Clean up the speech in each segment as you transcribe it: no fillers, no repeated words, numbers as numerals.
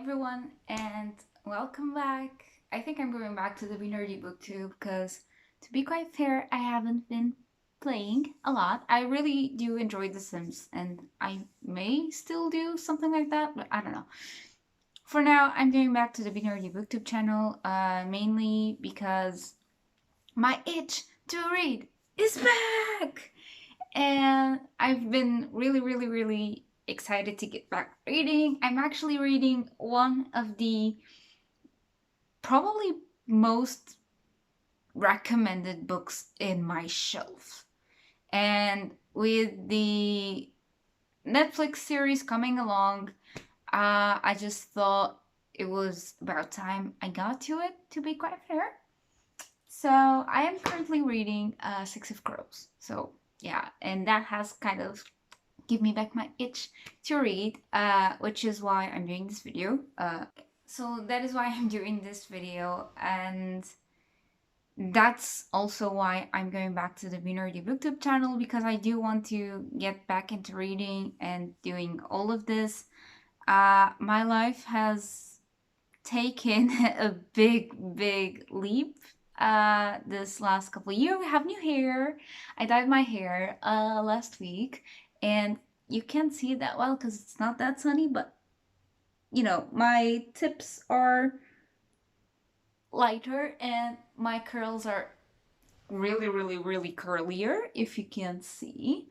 everyone, and welcome back. I think I'm going back to the Be Nerdy Booktube because, to be quite fair, I haven't been playing a lot. I really do enjoy The Sims, and I may still do something like that, but I don't know. For now, I'm going back to the Be Nerdy Booktube channel, mainly because my itch to read is back! And I've been really excited to get back reading. I'm actually reading one of the probably most recommended books in my shelf. And with the Netflix series coming along, I just thought it was about time I got to it, to be quite fair. So I am currently reading Six of Crows. So yeah, and that has kind of give me back my itch to read, which is why I'm doing this video. So that is why I'm doing this video, and that's also why I'm going back to the Be Nerdy Booktube channel, because I do want to get back into reading and doing all of this. My life has taken a big leap this last couple of years. We have new hair. I dyed my hair last week, and you can't see it that well because it's not that sunny, but you know, my tips are lighter and my curls are really curlier, if you can't see.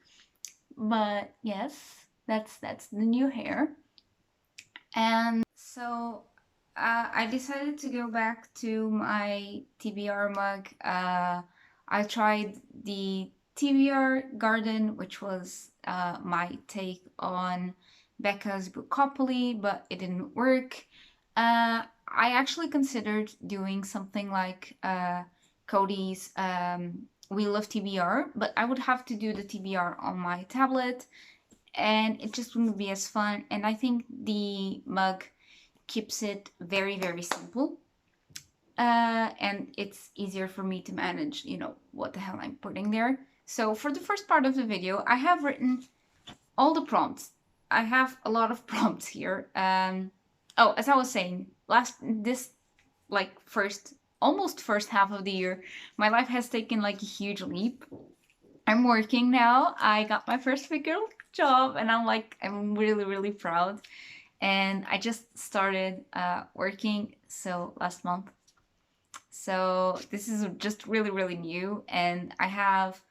But yes, that's the new hair. And so I decided to go back to my TBR mug. I tried the TBR Garden, which was my take on Becca's Bookopoly, but it didn't work. I actually considered doing something like Cody's Wheel of TBR, but I would have to do the TBR on my tablet, and it just wouldn't be as fun. And I think the mug keeps it very simple, and it's easier for me to manage, you know, what the hell I'm putting there. So for the first part of the video, I have written all the prompts. I have a lot of prompts here. Oh, as I was saying, this like almost first half of the year, my life has taken like a huge leap. I'm working now. I got my first big girl job, and I'm really proud. And I just started working last month. So this is just really new, and I have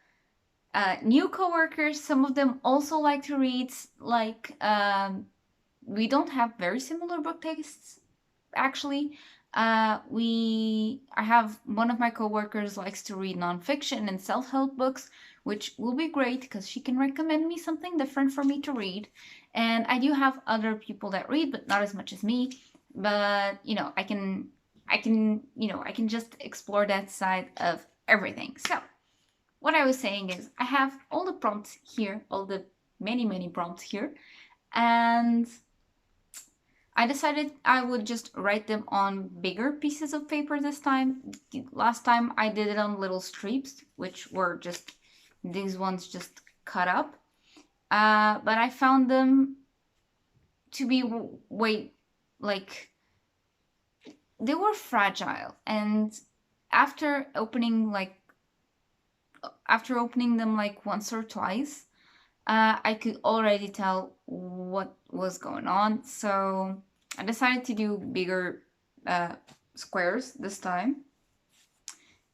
new coworkers. Some of them also like to read. Like we don't have very similar book tastes, actually. I have one of my coworkers likes to read nonfiction and self-help books, which will be great because she can recommend me something different for me to read. And I do have other people that read, but not as much as me. But you know, I can I can just explore that side of everything. So what I was saying is I have all the prompts here, all the many prompts here, and I decided I would just write them on bigger pieces of paper this time. Last time I did it on little strips, which were just these ones just cut up. But I found them to be way, like, they were fragile. And after opening them like once or twice, I could already tell what was going on. So I decided to do bigger squares this time.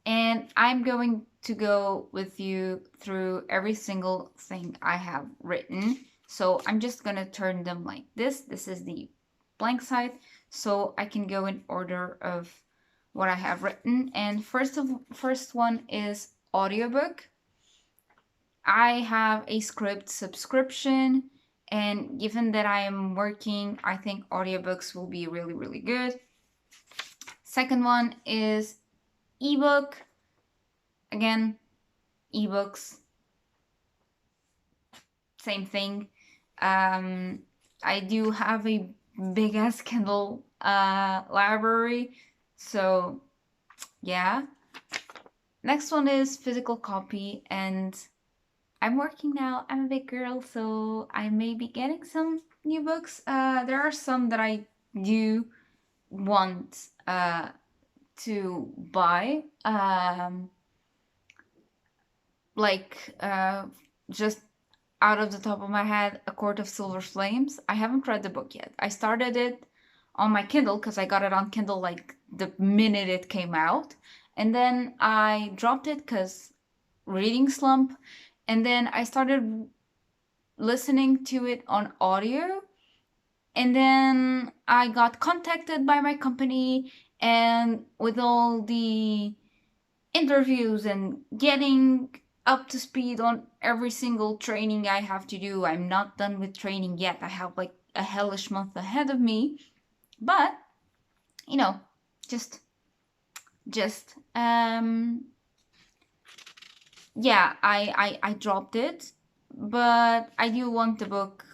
And I'm going to go with you through every single thing I have written. So I'm just going to turn them like this. This is the blank side. So I can go in order of what I have written. And first one is audiobook. I have a Scribd subscription, and given that I am working, I think audiobooks will be really good. Second one is ebook. Again, ebooks, same thing. I do have a big ass Kindle library, so yeah. Next one is physical copy, and I'm working now. I'm a big girl, so I may be getting some new books. There are some that I do want to buy, like just out of the top of my head, A Court of Silver Flames. I haven't read the book yet. I started it on my Kindle because I got it on Kindle like the minute it came out. And then I dropped it because reading slump. And then I started listening to it on audio. And then I got contacted by my company, and with all the interviews and getting up to speed on every single training I have to do. I'm not done with training yet. I have like a hellish month ahead of me. But, you know, just yeah, I dropped it, but I do want the book.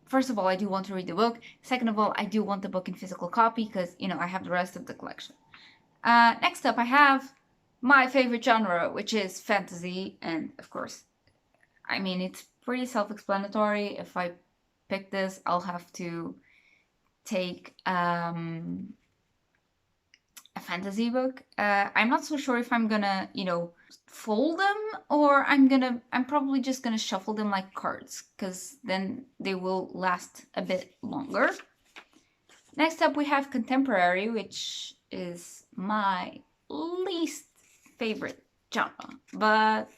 First of all, I do want to read the book. Second of all, I do want the book in physical copy because, you know, I have the rest of the collection. Next up, I have my favorite genre, which is fantasy, and of course, I mean, it's pretty self-explanatory. If I pick this, I'll have to take a fantasy book. I'm not so sure if I'm gonna, you know, fold them, or I'm probably just gonna shuffle them like cards, because then they will last a bit longer. Next up, we have contemporary, which is my least favorite genre, but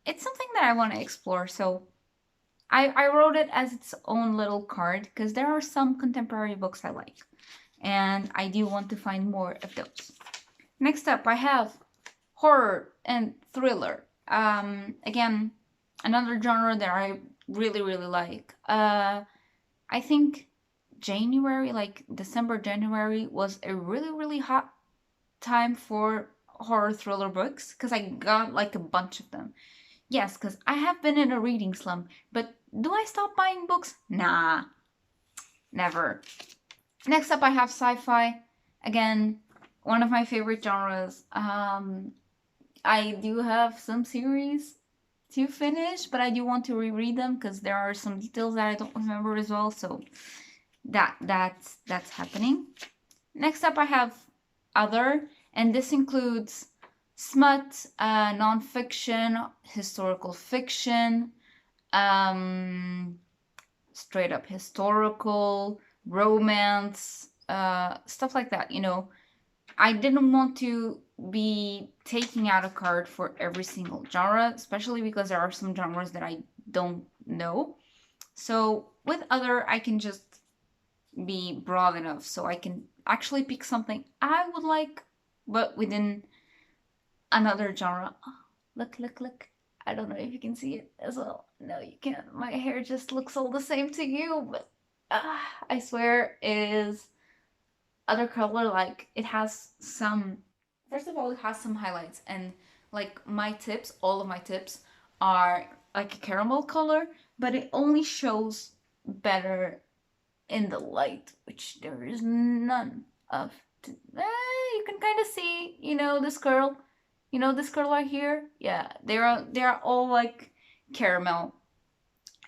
it's something that I want to explore, so I wrote it as its own little card because there are some contemporary books I like, and I do want to find more of those. Next up, I have horror and thriller. Again, another genre that I really, really like. I think January, like December, January, was a really, really hot time for horror thriller books because I got like a bunch of them. Yes, because I have been in a reading slump, but do I stop buying books? Nah, never. Next up, I have sci-fi. Again, one of my favorite genres. I do have some series to finish, but I do want to reread them because there are some details that I don't remember as well. So that's happening. Next up, I have other, and this includes smut, nonfiction, historical fiction, straight up historical, romance, stuff like that. You know, I didn't want to be taking out a card for every single genre, especially because there are some genres that I don't know. So with other, I can just be broad enough so I can actually pick something I would like, but within another genre. Oh, look, look, look. I don't know if you can see it as well. No, you can't. My hair just looks all the same to you, but I swear it is other color. Like, it has some, first of all, it has some highlights, and like my tips, all of my tips are like a caramel color, but it only shows better in the light, which there is none of. You can kind of see, this girl, this girl right here. Yeah, they are all like caramel,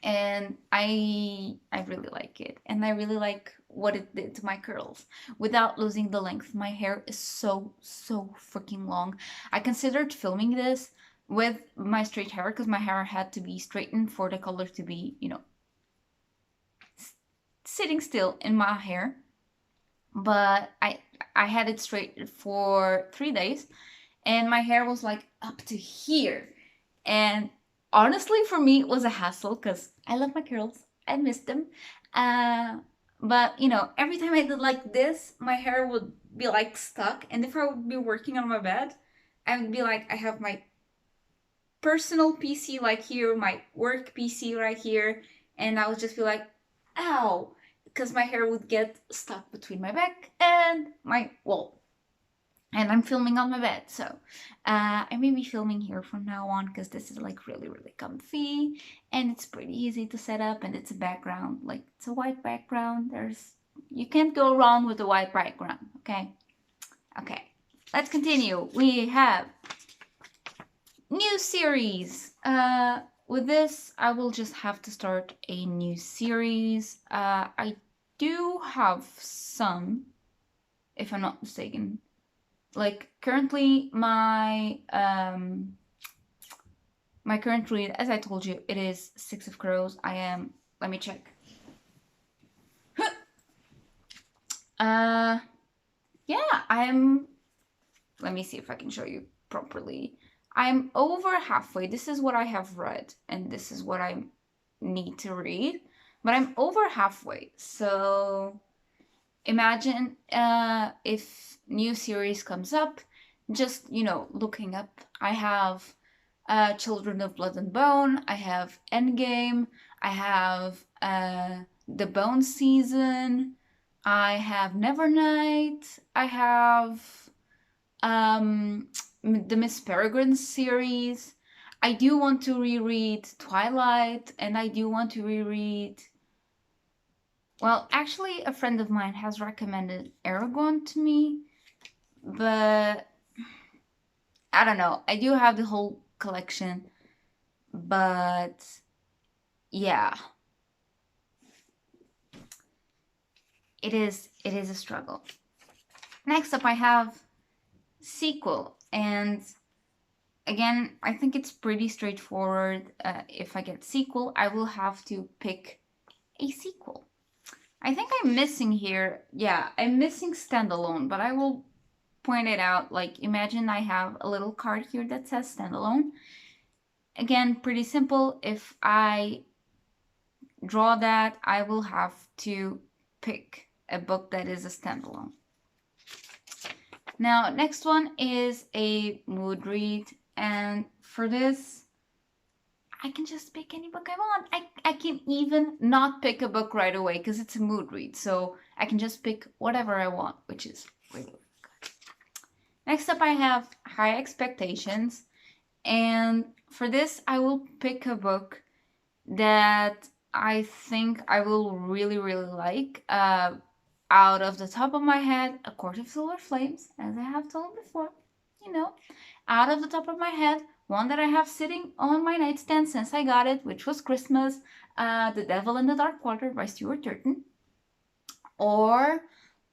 and I really like it, and I really like what it did to my curls without losing the length. My hair is so freaking long. I considered filming this with my straight hair because my hair had to be straightened for the color to be, sitting still in my hair. But I had it straight for 3 days, and my hair was like up to here. And honestly, for me, it was a hassle because I love my curls. I miss them. But every time I did like this, my hair would be like stuck. And if I would be working on my bed, I would be like, I have my personal PC like here, my work PC right here, and I would just be like, ow, because my hair would get stuck between my back and my wall. And I'm filming on my bed, so I may be filming here from now on because this is like really, really comfy, and it's pretty easy to set up, and it's a background, like it's a white background. You can't go wrong with a white background, okay? Okay, let's continue. We have new series. With this, I will just have to start a new series. I do have some, if I'm not mistaken. Like currently my current read, as I told you, it is Six of Crows. I am, let me check. uh yeah, let me see if I can show you properly. I'm over halfway. This is what I have read, and this is what I need to read. But I'm over halfway. So imagine if new series comes up, just, looking up. I have Children of Blood and Bone. I have Endgame. I have the Bone season. I have Nevernight. I have the Miss Peregrine series. I do want to reread Twilight, and I do want to reread. Well, actually, a friend of mine has recommended Aragon to me, but I don't know. I do have the whole collection, but yeah, it is a struggle. Next up, I have sequel, and again, I think it's pretty straightforward. If I get sequel, I will have to pick a sequel. I think I'm missing here. Yeah, I'm missing standalone, but I will point it out. Like, imagine I have a little card here that says standalone. Again, pretty simple. If I draw that, I will have to pick a book that is a standalone. Now, next one is a mood read, and for this, I can just pick any book I want. I can even not pick a book right away because it's a mood read, so I can just pick whatever I want, which is really good. Next up, I have High Expectations, and for this, I will pick a book that I think I will really, really like. Out of the top of my head, A Court of Silver Flames, as I have told before, out of the top of my head, one that I have sitting on my nightstand since I got it, which was Christmas, The Devil in the Dark Water by Stuart Turton. Or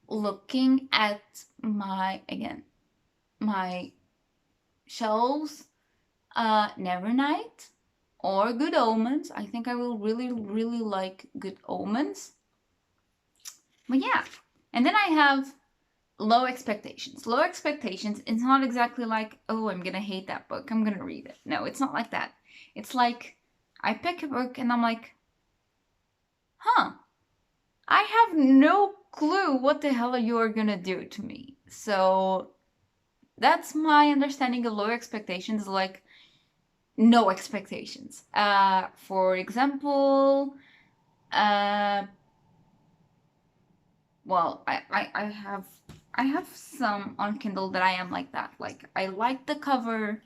looking at my shelves, Nevernight or Good Omens. I think I will really, really like Good Omens. But yeah, and then I have Low Expectations. Low Expectations, it's not exactly like, oh, I'm gonna hate that book, I'm gonna read it. No, it's not like that. It's like, I pick a book and I'm like, I have no clue what the hell you are gonna do to me. So that's my understanding of Low Expectations, like no expectations. For example, well, I have some on Kindle that I am like that. Like, I like the cover,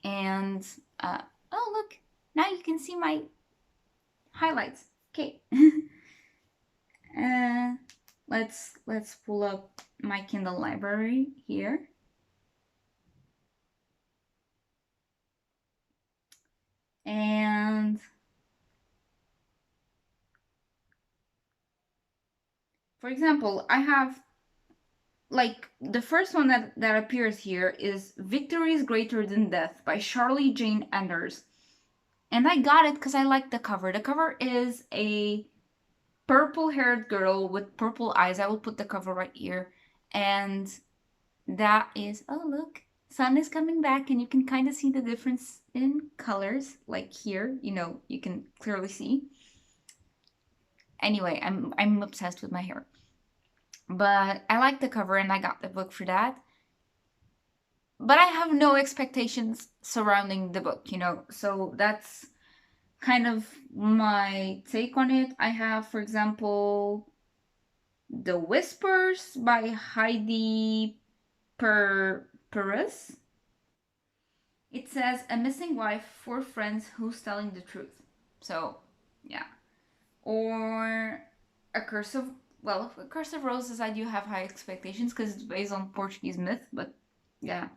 and oh look, now you can see my highlights. Okay. Let's pull up my Kindle library here. And for example, I have, like, the first one that appears here is Victory is Greater Than Death by Charlie Jane Anders. And I got it because I like the cover. The cover is a purple-haired girl with purple eyes. I will put the cover right here. And that is, oh look, sun is coming back and you can kind of see the difference in colors. Like here, you can clearly see. Anyway, I'm obsessed with my hair. But I like the cover and I got the book for that. But I have no expectations surrounding the book, so that's kind of my take on it. I have, for example, The Whispers by Heidi Perez. It says, a missing wife, four friends, who's telling the truth. So, yeah. Or A Curse of Roses, I do have high expectations because it's based on Portuguese myth, but yeah.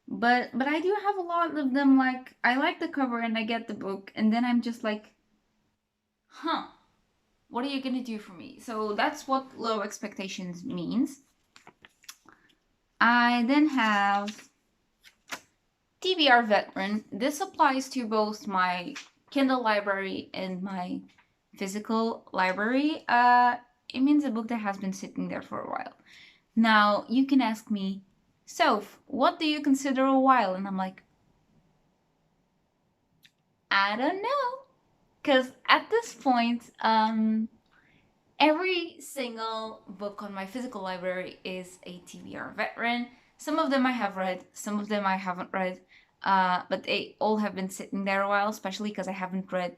But I do have a lot of them, like, I like the cover and I get the book, and then I'm just like, huh. What are you gonna do for me? So that's what low expectations means. I then have TBR Veteran. This applies to both my Kindle library and my physical library. It means a book that has been sitting there for a while. Now, you can ask me, Soph, what do you consider a while? And I'm like, I don't know. Because at this point, every single book on my physical library is a TBR Veteran. Some of them I have read, some of them I haven't read, but they all have been sitting there a while, especially because I haven't read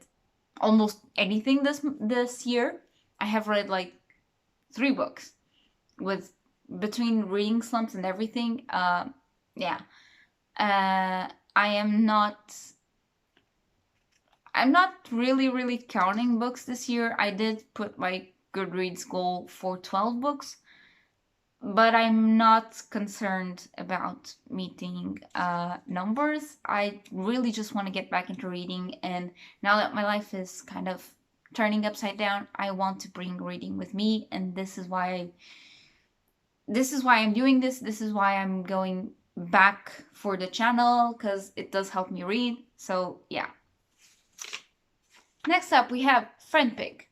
almost anything this year. I have read like 3 books with between reading slumps and everything. Yeah, I am not. I'm not really counting books this year. I did put my Goodreads goal for 12 books, but I'm not concerned about meeting numbers. I really just want to get back into reading, and now that my life is kind of turning upside down, I want to bring reading with me, and this is why I'm doing this. This is why I'm going back for the channel, because it does help me read. So yeah. Next up, we have friend pick.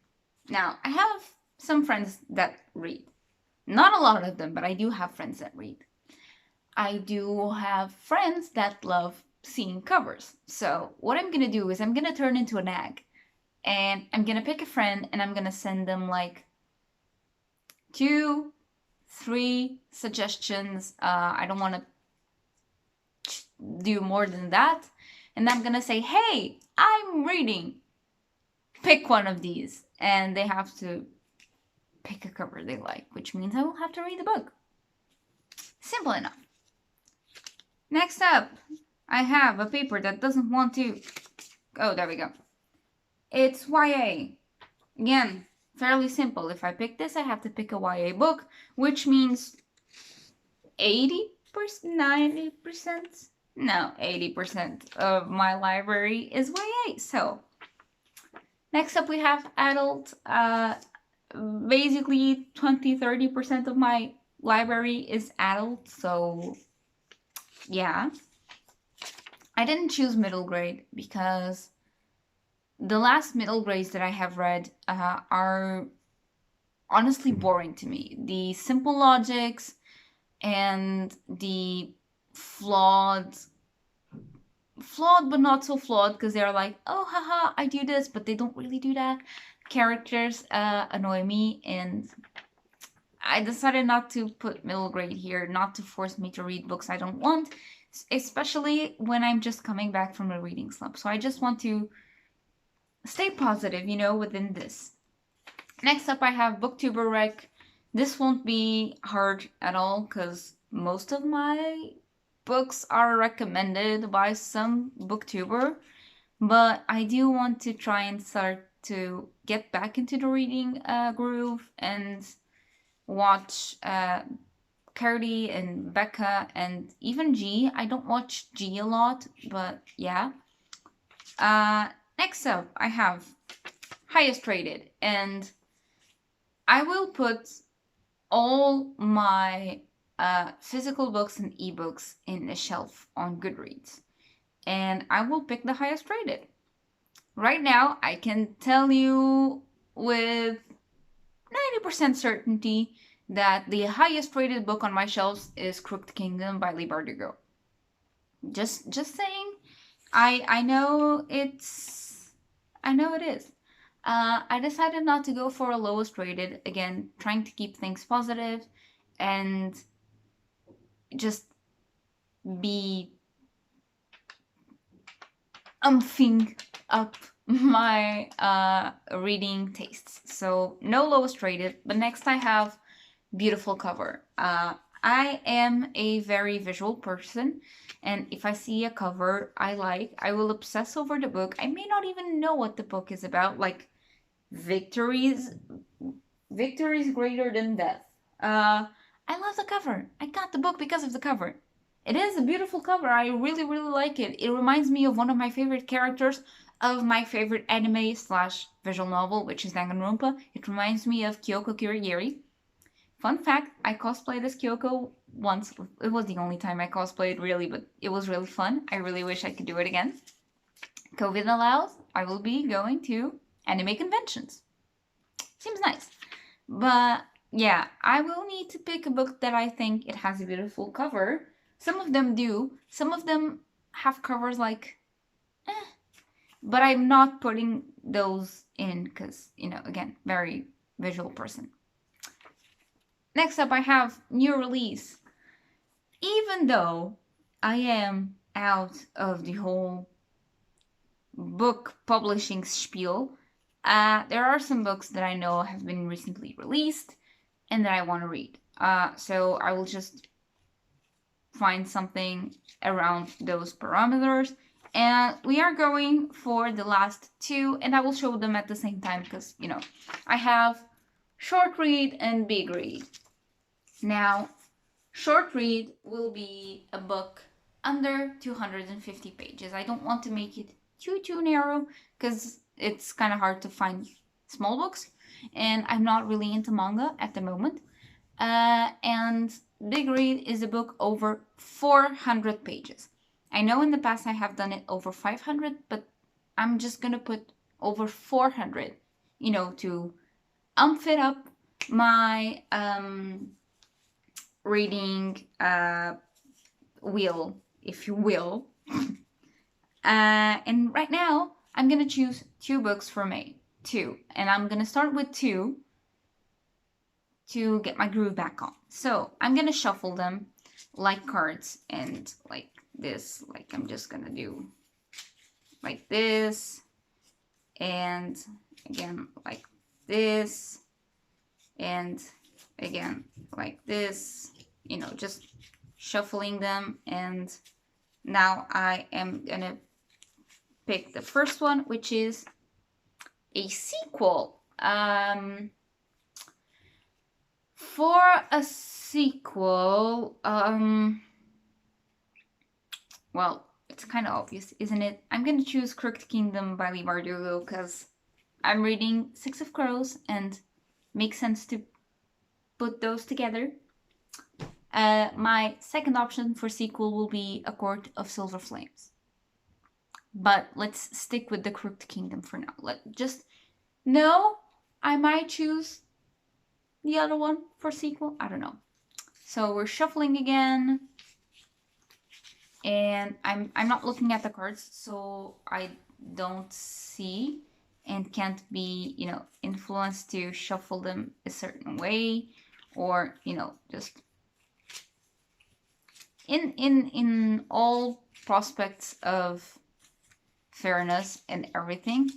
Now, I have some friends that read. Not a lot of them, but I do have friends that read. I do have friends that love seeing covers. So what I'm gonna do is I'm gonna turn into a nag. And I'm gonna pick a friend and I'm gonna send them like 2, 3 suggestions. I don't wanna do more than that. And I'm gonna say, hey, I'm reading. Pick one of these. And they have to pick a cover they like, which means I will have to read the book. Simple enough. Next up, I have a paper that doesn't want to... Oh, there we go. It's YA. Again, fairly simple. If I pick this, I have to pick a YA book, which means 80%, 90%? No, 80% of my library is YA. So, next up we have adult. Basically 20-30% of my library is adult, so yeah. I didn't choose middle grade because the last middle grades that I have read are honestly boring to me. The simple logics and the flawed but not so flawed, because they're like, oh haha, I do this, but they don't really do that. Characters annoy me, and I decided not to put middle grade here, not to force me to read books I don't want, especially when I'm just coming back from a reading slump. So I just want to stay positive, within this. Next up, I have Booktuber Rec. This won't be hard at all because most of my books are recommended by some booktuber, but I do want to try and start to get back into the reading groove and watch Cardi and Becca and even G. I don't watch G a lot, but yeah. Next up, I have highest rated, and I will put all my physical books and ebooks in a shelf on Goodreads, and I will pick the highest rated. Right now, I can tell you with 90% certainty that the highest rated book on my shelves is Crooked Kingdom by Leigh Bardugo. Just saying. I know it is. I decided not to go for a lowest rated, again, trying to keep things positive and just be umphing up my reading tastes. So no lowest rated, but next I have beautiful cover. I am a very visual person, and if I see a cover I like, I will obsess over the book. I may not even know what the book is about, like victories greater than death. I love the cover. I got the book because of the cover. It is a beautiful cover. I really like it. It reminds me of one of my favorite characters. of my favorite anime slash visual novel, which is Danganronpa. It reminds me of Kyoko Kirigiri. Fun fact, I cosplayed as Kyoko once. It was the only time I cosplayed, really, but it was really fun. I really wish I could do it again. COVID allows, I will be going to anime conventions. Seems nice. But yeah, I will need to pick a book that I think it has a beautiful cover. Some of them do. Some of them have covers like, but I'm not putting those in because, again, very visual person. Next up, I have new release. Even though I am out of the whole book publishing spiel, there are some books that I know have been recently released and that I want to read. So I will just find something around those parameters. And we are going for the last two, and I will show them at the same time because, I have short read and big read. Now, short read will be a book under 250 pages. I don't want to make it too narrow because it's kind of hard to find small books, and I'm not really into manga at the moment. And big read is a book over 400 pages. I know in the past I have done it over 500, but I'm just gonna put over 400, to fit up my reading wheel, if you will. And right now, I'm gonna choose two books for May. Two. And I'm gonna start with two to get my groove back on. So I'm gonna shuffle them like cards and like this. Like I'm just gonna do like this and again like this and again like this, just shuffling them. And now I am gonna pick the first one, which is a sequel. For a sequel, well, it's kind of obvious, isn't it? I'm gonna choose Crooked Kingdom by Leigh Bardugo because I'm reading Six of Crows and makes sense to put those together. My second option for sequel will be A Court of Silver Flames. But let's stick with the Crooked Kingdom for now. No, I might choose the other one for sequel. I don't know. So we're shuffling again. And I'm not looking at the cards, so I don't see and can't be, influenced to shuffle them a certain way, or, just in all prospects of fairness and everything,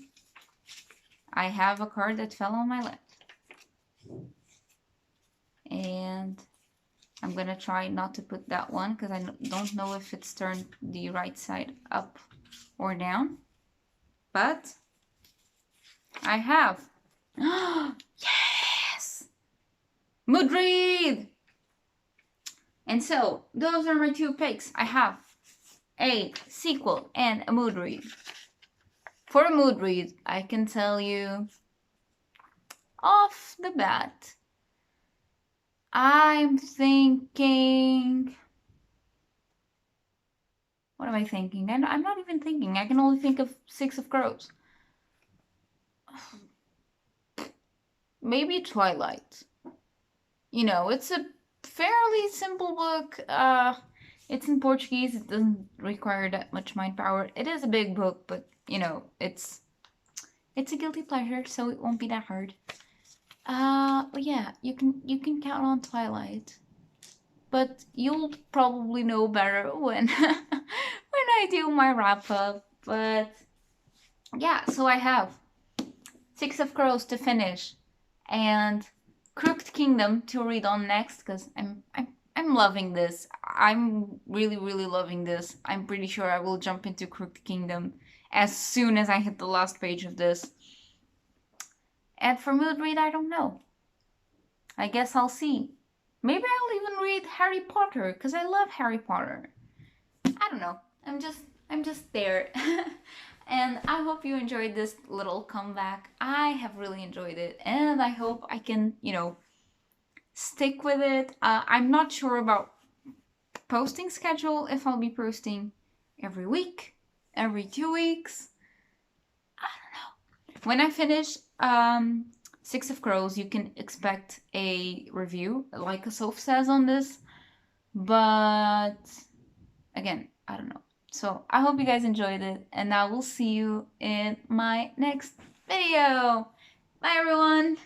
I have a card that fell on my lap. And I'm gonna try not to put that one because I don't know if it's turned the right side up or down. But I have. Yes! Mood read! And so, those are my two picks. I have a sequel and a mood read. For a mood read, I can tell you off the bat, I'm thinking... What am I thinking? I'm not even thinking. I can only think of Six of Crows. Maybe Twilight. It's a fairly simple book. It's in Portuguese. It doesn't require that much mind power. It is a big book, but, it's a guilty pleasure, so it won't be that hard. But yeah, you can count on Twilight. But you'll probably know better when when I do my wrap up. But yeah, so I have Six of Crows to finish and Crooked Kingdom to read on next because I'm loving this. I'm really loving this. I'm pretty sure I will jump into Crooked Kingdom as soon as I hit the last page of this. And for mood read, I don't know. I guess I'll see. Maybe I'll even read Harry Potter because I love Harry Potter. I don't know. I'm just there. And I hope you enjoyed this little comeback. I have really enjoyed it, and I hope I can, stick with it. I'm not sure about posting schedule, if I'll be posting every week, every 2 weeks. I don't know. When I finish Six of Crows, you can expect a review, like a Soph says on this. But again, I don't know. So I hope you guys enjoyed it, and I will see you in my next video. Bye, everyone.